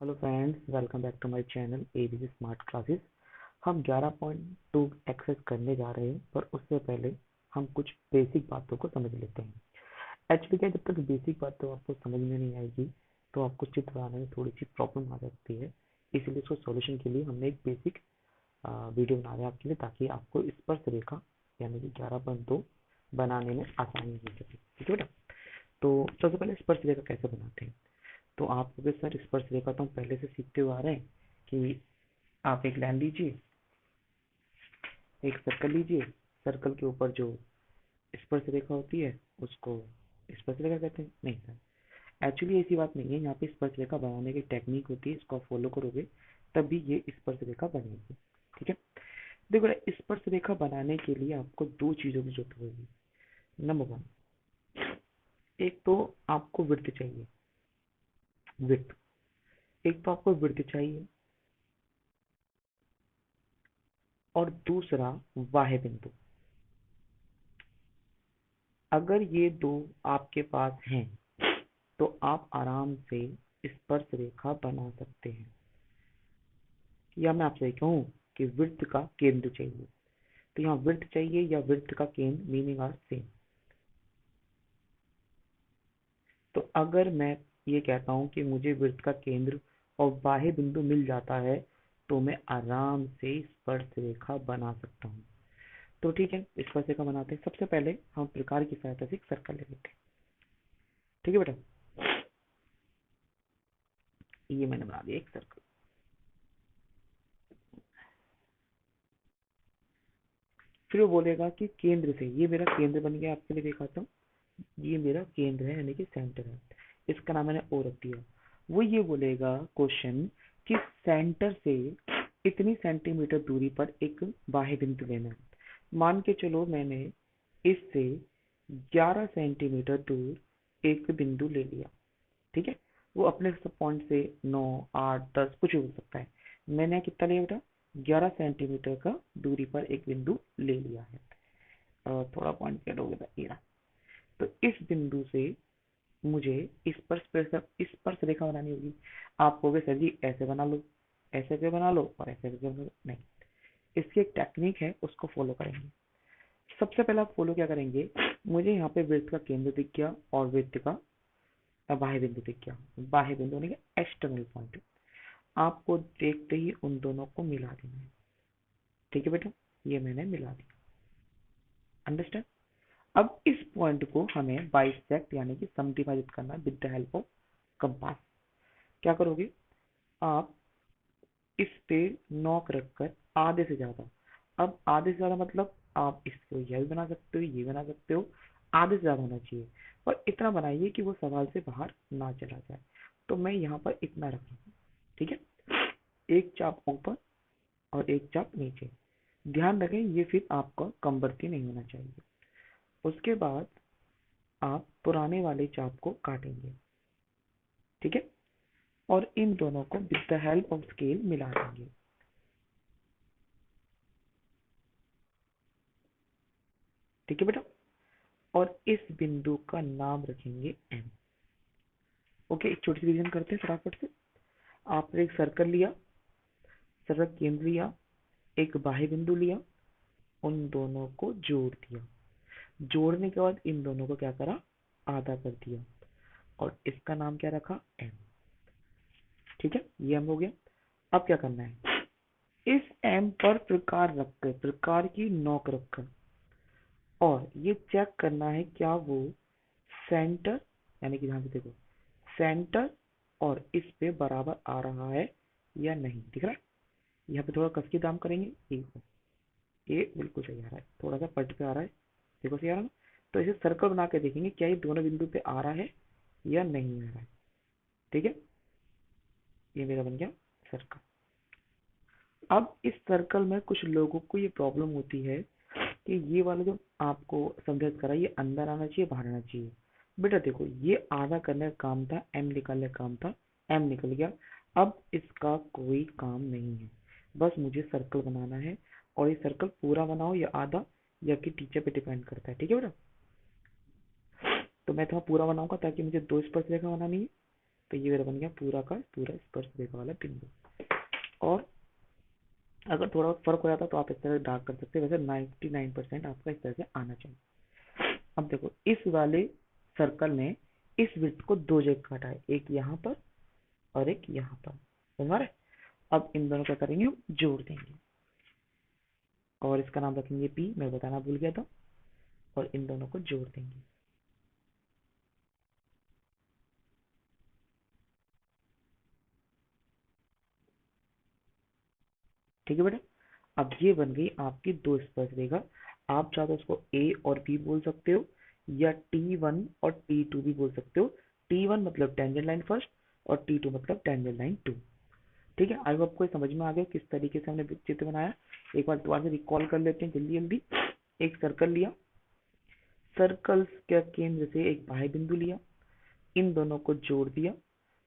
Hello friends, welcome back to my channel ABC smart classes. हम 11.2 access करने जा रहे हैं, पर उससे पहले हम कुछ बेसिक बातों को समझ लेते हैं। एक्चुअली क्या, जब तक बेसिक बातें आपको समझ में नहीं आएगी तो आपको चित्र बनाने में थोड़ी सी प्रॉब्लम आ सकती है। इसलिए उसको सॉल्यूशन के लिए हमने एक बेसिक वीडियो बना रहे हैं आपके लिए, ताकि आपको स्पर्श रेखा यानी कि 11.2 बनाने में आसानी हो सके। ठीक है बेटा। तो सबसे पहले स्पर्श रेखा कैसे बनाते हैं, तो आप लोग सर स्पर्श रेखा तो हम पहले से सीखते हुए आ रहे हैं कि आप एक लाइन लीजिए, एक सर्कल लीजिए, सर्कल के ऊपर जो स्पर्श रेखा होती है उसको स्पर्श रेखा कहते हैं। नहीं सर, एक्चुअली ऐसी बात नहीं है। यहाँ पे स्पर्श रेखा बनाने की टेक्निक होती है, इसको आप फॉलो करोगे तभी ये स्पर्श रेखा बनेगी। ठीक है। देखो, स्पर्श रेखा बनाने के लिए आपको दो चीजों की जरूरत होगी। नंबर वन, एक तो आपको वृत्त चाहिए, वृत्त। एक तो आपको वृत्त चाहिए और दूसरा वाह्य बिंदु। अगर ये दो आपके पास हैं तो आप आराम से स्पर्श रेखा बना सकते हैं। या मैं आपसे कहूँ कि वृत्त का केंद्र चाहिए, तो यहाँ वृत्त चाहिए या वृत्त का केंद्र, मीनिंग आर सेम। तो अगर मैं ये कहता हूँ कि मुझे वृत्त का केंद्र और बाह्य बिंदु मिल जाता है तो मैं आराम से स्पर्श रेखा बना सकता हूँ। तो ठीक है, स्पर्श रेखा बनाते हैं। सबसे पहले हम प्रकार की सहायता से एक सर्कल ले लेते हैं। ठीक है बेटा, ये मैंने बना दिया एक सर्कल। फिर वो बोलेगा कि केंद्र से, ये मेरा केंद्र बन गया, आपके लिए दिखाता हूँ। ये मेरा केंद्र है यानी कि सेंटर है, इसका नाम मैंने ओ रख दिया। वो ये बोलेगा क्वेश्चन कि सेंटर से इतनी सेंटीमीटर दूरी पर एक बाह्य बिंदु लेना है। मान के चलो मैंने इससे 11 सेंटीमीटर दूर एक बिंदु ले लिया। ठीक है। वो अपने सब पॉइंट से 9, 8, 10 कुछ भी हो सकता है। मैंने कितना लिया बेटा? 11 सेंटीमीटर का दूरी पर एक बिंदु ले लिया है। थोड़ा पॉइंट ऐड हो गया था, ये रहा। तो इस बिंदु से मुझे स्पर्श रेखा बनानी होगी। आप कहोगे सर जी ऐसे बना लो, ऐसे करके बना लो और ऐसे करके बना लो। नहीं, इसकी एक टेक्निक है, उसको फॉलो करेंगे। सबसे पहले आप फॉलो क्या करेंगे, मुझे यहाँ पे वृत्त का केंद्र दिख गया और वृत्त का बाह्य बिंदु दिख गया। बाह्य बिंदु यानी कि एक्सटर्नल पॉइंट। आपको देखते ही उन दोनों को मिला देना है। ठीक है बेटा, ये मैंने मिला दिया। अंडरस्टैंड? अब इस पॉइंट को हमें बाइसेक्ट यानी कि समद्विभाजित करना है with the help of compass. क्या करोगे आप? इस पे नॉक रखकर आधे से ज्यादा, अब आधे से ज्यादा मतलब आप इसको यह भी बना सकते हो, ये बना सकते हो। आधे से ज्यादा होना चाहिए, पर इतना बनाइए कि वो सवाल से बाहर ना चला जाए। तो मैं यहाँ पर इतना रख रहा हूँ। ठीक है। एक चाप ऊपर और एक चाप नीचे। ध्यान रखें ये फिर आपका कमबरती नहीं होना चाहिए। उसके बाद आप पुराने वाले चाप को काटेंगे। ठीक है। और इन दोनों को with the help of scale मिला देंगे। ठीक है बेटा। और इस बिंदु का नाम रखेंगे एम। ओके, एक छोटी सी रिवीजन करते हैं फटाफट से। आपने एक सर्कल लिया, सर्कल केंद्र लिया, एक बाह्य बिंदु लिया, उन दोनों को जोड़ दिया। जोड़ने के बाद इन दोनों को क्या करा? आधा कर दिया और इसका नाम क्या रखा? एम। ठीक है, ये एम हो गया। अब क्या करना है? इस एम पर प्रकार रखकर, प्रकार की नोक रखकर, और ये चेक करना है क्या वो सेंटर, यानी कि ध्यान से देखो, सेंटर और इस पे बराबर आ रहा है या नहीं। दिख रहा है? यहाँ पे थोड़ा कस के दाम करेंगे। ये बिल्कुल सही आ रहा है, थोड़ा सा पलट पे आ रहा है। देखो सही आ रहा है ना? तो इसे सर्कल बना के देखेंगे क्या ये दोनों बिंदु पे आ रहा है या नहीं आ रहा है। ठीक है, ये मेरा बन गया सर्कल। अब इस सर्कल में कुछ लोगों को ये प्रॉब्लम होती है कि ये वाला जो आपको समझ करा, ये अंदर आना चाहिए बाहर आना चाहिए। बेटा देखो, ये आधा करने का काम था, एम निकालने का काम था, एम निकल गया। अब इसका कोई काम नहीं है, बस मुझे सर्कल बनाना है। और ये सर्कल पूरा बनाओ या आधा, या कि टीचर पे डिपेंड करता है। ठीक है बेटा। तो मैं थोड़ा पूरा बनाऊंगा ताकि मुझे दो स्पर्श रेखा बनानी है। तो ये मेरा बन गया पूरा का पूरा स्पर्श रेखा वाला बिंदु। और अगर थोड़ा बहुत फर्क हो जाता तो आप इस तरह डार्क कर सकते हैं, वैसे 99% आपका इस तरह से आना चाहिए। अब देखो इस वाले सर्कल ने इस वृत्त को दो जगह काटा है, एक यहाँ पर और एक यहाँ पर, समझ रहे? अब इन दोनों क्या करेंगे, हम जोड़ देंगे और इसका नाम रखेंगे पी, मैं बताना भूल गया था, और इन दोनों को जोड़ देंगे। ठीक है बेटा, अब ये बन गई आपकी दो स्पर्श रेखा। आप चाहो तो उसको ए और बी बोल सकते हो, या T1 और T2 भी बोल सकते हो। T1 मतलब टेंजेंट लाइन फर्स्ट, और T2 मतलब टेंजेंट लाइन टू। ठीक है, आई होप आपको समझ में आ गया किस तरीके से हमने चित्र बनाया। एक बार दोबारा से रिकॉल कर लेते हैं जल्दी जल्दी। एक सर्कल लिया, सर्कल के केंद्र से एक बाह्य बिंदु लिया, इन दोनों को जोड़ दिया,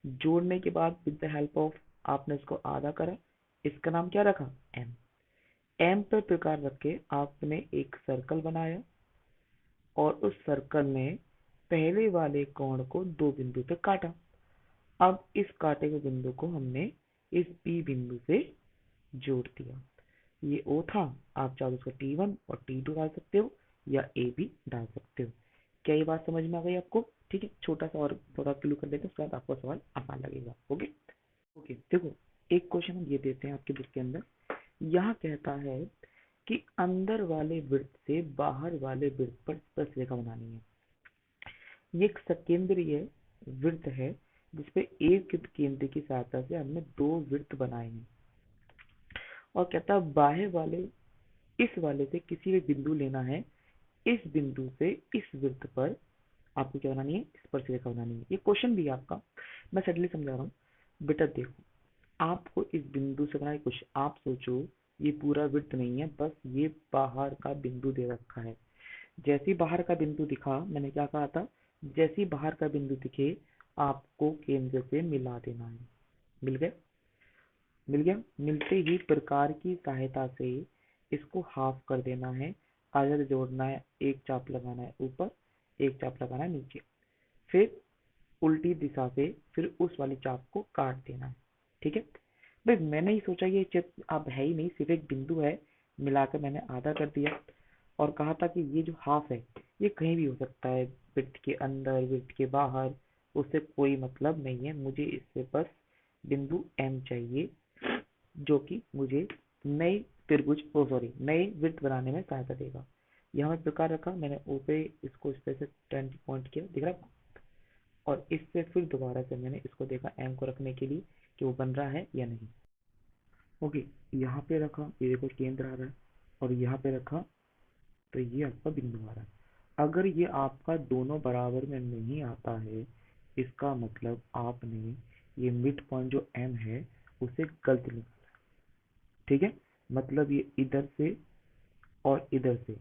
जोड़ने के बाद विद द हेल्प ऑफ आपने इसको आधा करा, इसका नाम क्या रखा, एम। एम पर प्रकार रख के आपने एक सर्कल बनाया, और उस सर्कल ने पहले वाले कोण को दो बिंदु पे काटा। अब इस काटे हुए बिंदु को हमने इस बी बिंदु से जोड़ दिया। ये ओ था, आप चाहो तो उसको T1 और T2 डाल सकते हो, या ए भी डाल सकते हो। क्या ये बात समझ में आ गई आपको? ठीक है, छोटा सा और थोड़ा क्लू कर देते हैं, उसके बाद आपको सवाल आसान लगेगा। ओके ओके, देखो एक क्वेश्चन हम ये देते हैं आपके बुक के अंदर। यहाँ कहता है कि अंदर वाले वृत्त से बाहर वाले वृत्त पर स्पर्श रेखा बनानी है। ये एक सकेंद्रीय वृत्त है जिसपे एक केंद्र की सहायता से हमने दो वृत्त बनाए हैं। और कहता है बाह्य वाले इस वाले से किसी भी बिंदु लेना है, इस बिंदु से इस वृत्त पर आपको क्या बनानी है, स्पर्श रेखा बनानी है। ये क्वेश्चन भी है आपका, मैं सडनली समझा रहा हूँ। बेटा देखो, आपको इस बिंदु से बनाए, कुछ आप सोचो ये पूरा वृत्त नहीं है, बस ये बाहर का बिंदु दे रखा है। जैसे ही बाहर का बिंदु दिखा, मैंने क्या कहा था, जैसे ही बाहर का बिंदु दिखे आपको केंद्र से मिला देना है। मिल गया, मिल गया, मिलते ही प्रकार की सहायता से इसको हाफ कर देना है, आधा जोड़ना है, एक चाप लगाना है ऊपर, एक चाप लगाना है नीचे, फिर उल्टी दिशा से फिर उस वाली चाप को काट देना है। ठीक है भाई, मैंने ही सोचा ये चित्र अब है ही नहीं, सिर्फ एक बिंदु है, मिलाकर मैंने आधा कर दिया, और कहा था कि ये जो हाफ है ये कहीं भी हो सकता है, वृत्त के अंदर वृत्त के बाहर, उससे कोई मतलब नहीं है। मुझे इससे बस बिंदु एम चाहिए, जो कि मुझे नए त्रिभुज ओ सॉरी नए वृत्त बनाने में सहायता देगा। यहाँ मैं प्रकार रखा, मैंने ओ पे इसको इस तरह से 10 पॉइंट किया, दिख रहा है आपको? और इससे फिर दोबारा से मैंने इसको देखा एम को रखने के लिए कि वो बन रहा है या नहीं। ओके, यहाँ पे रखा, ये देखो केंद्र आ रहा है, और यहाँ पे रखा तो ये आपका बिंदु आ रहा है। अगर ये आपका दोनों बराबर में नहीं आता है, इसका मतलब आपने ये मिड पॉइंट जो एम है उसे गलत लिखा। ठीक है, मतलब ये इधर से और इधर से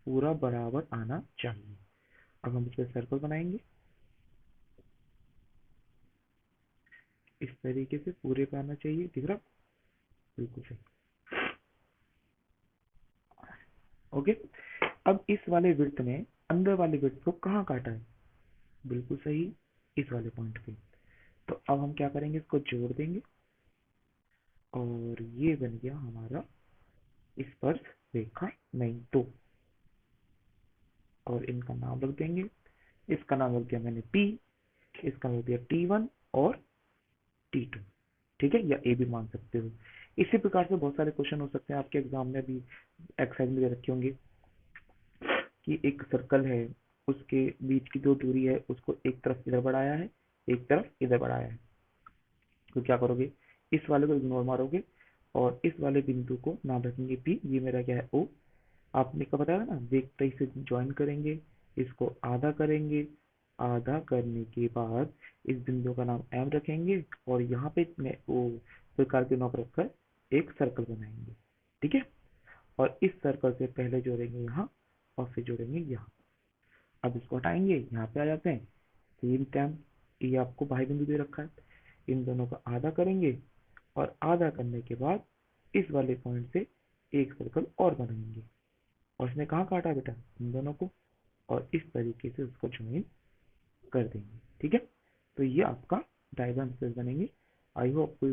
पूरा बराबर आना चाहिए। अब हम इस पर सर्कल बनाएंगे, इस तरीके से पूरे पे आना चाहिए, दिख रहा? बिल्कुल सही। ओके, अब इस वाले वृत्त ने अंदर वाले वृत्त को कहाँ काटा है? बिल्कुल सही, इस वाले पॉइंट पे। तो अब हम क्या करेंगे, इसको जोड़ देंगे, और ये बन गया हमारा स्पर्श रेखा नहीं तो, और इनका नाम रख देंगे, इसका नाम रख दिया मैंने पी, इसका रख दिया T1 और T2। ठीक है, या ए भी मान सकते हो। इसी प्रकार से बहुत सारे क्वेश्चन हो सकते हैं आपके एग्जाम में भी, एक्सरसाइज में दे रखे होंगे कि एक सर्कल है, उसके बीच की जो दूरी है उसको एक तरफ इधर बढ़ाया है, एक तरफ इधर बढ़ाया है। तो क्या करोगे, इस वाले को इग्नोर मारोगे, और इस वाले बिंदु को नाम रखेंगे पी, ये मेरा क्या है ओ। आपने कहा बताया ना, देखते ही से ज्वाइन करेंगे, इसको आधा करेंगे, आधा करने के बाद इस बिंदु का नाम एम रखेंगे, और यहाँ पे वो प्रकार के नोक रखकर एक सर्कल बनाएंगे। ठीक है, और इस सर्कल से पहले जोड़ेंगे यहाँ, और फिर जोड़ेंगे यहाँ। अब इसको हटाएंगे, यहाँ पे आ जाते हैं, सेम टाइम ये आपको बाह्य बिंदु दे रखा है, इन दोनों का आधा करेंगे, और आधा करने के बाद इस वाले पॉइंट से एक सर्कल और बनाएंगे, और इसने कहाँ काटा बेटा, इन दोनों को, और इस तरीके से उसको ज्वाइन कर देंगे। ठीक है, तो ये आपका डायग्राम स्केच बनेंगे। आई होप आपको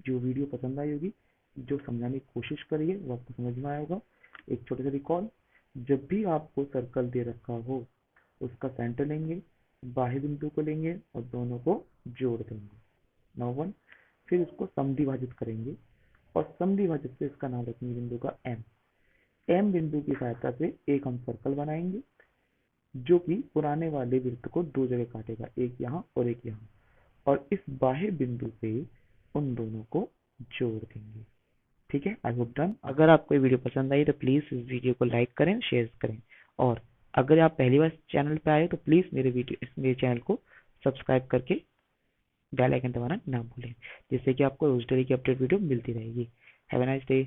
जो वीडियो पसंद आई होगी, जो समझाने की कोशिश करी है वो आपको समझ में आया होगा। एक छोटा सा रिकॉल, जब भी आपको सर्कल दे रखा हो उसका सेंटर लेंगे, बाह्य बिंदु को लेंगे और दोनों को जोड़ देंगे। नंबर 1, फिर उसको समद्विभाजित करेंगे और समद्विभाजित से इसका नाम रखेंगे बिंदु का एम। एम बिंदु की सहायता से एक हम सर्कल बनाएंगे जो कि पुराने वाले वृत्त को दो जगह काटेगा, एक यहाँ और एक यहाँ, और इस बाह्य बिंदु पे उन दोनों को जोड़ देंगे। ठीक है, आई होप डन। अगर आपको ये वीडियो पसंद आई तो प्लीज इस वीडियो को लाइक करें, शेयर करें, और अगर आप पहली बार चैनल पे आए तो प्लीज मेरे चैनल को सब्सक्राइब करके बेल आइकन दबाना ना भूलें, जिससे कि आपको रोज डेली की अपडेट वीडियो मिलती रहेगी। Have a nice day.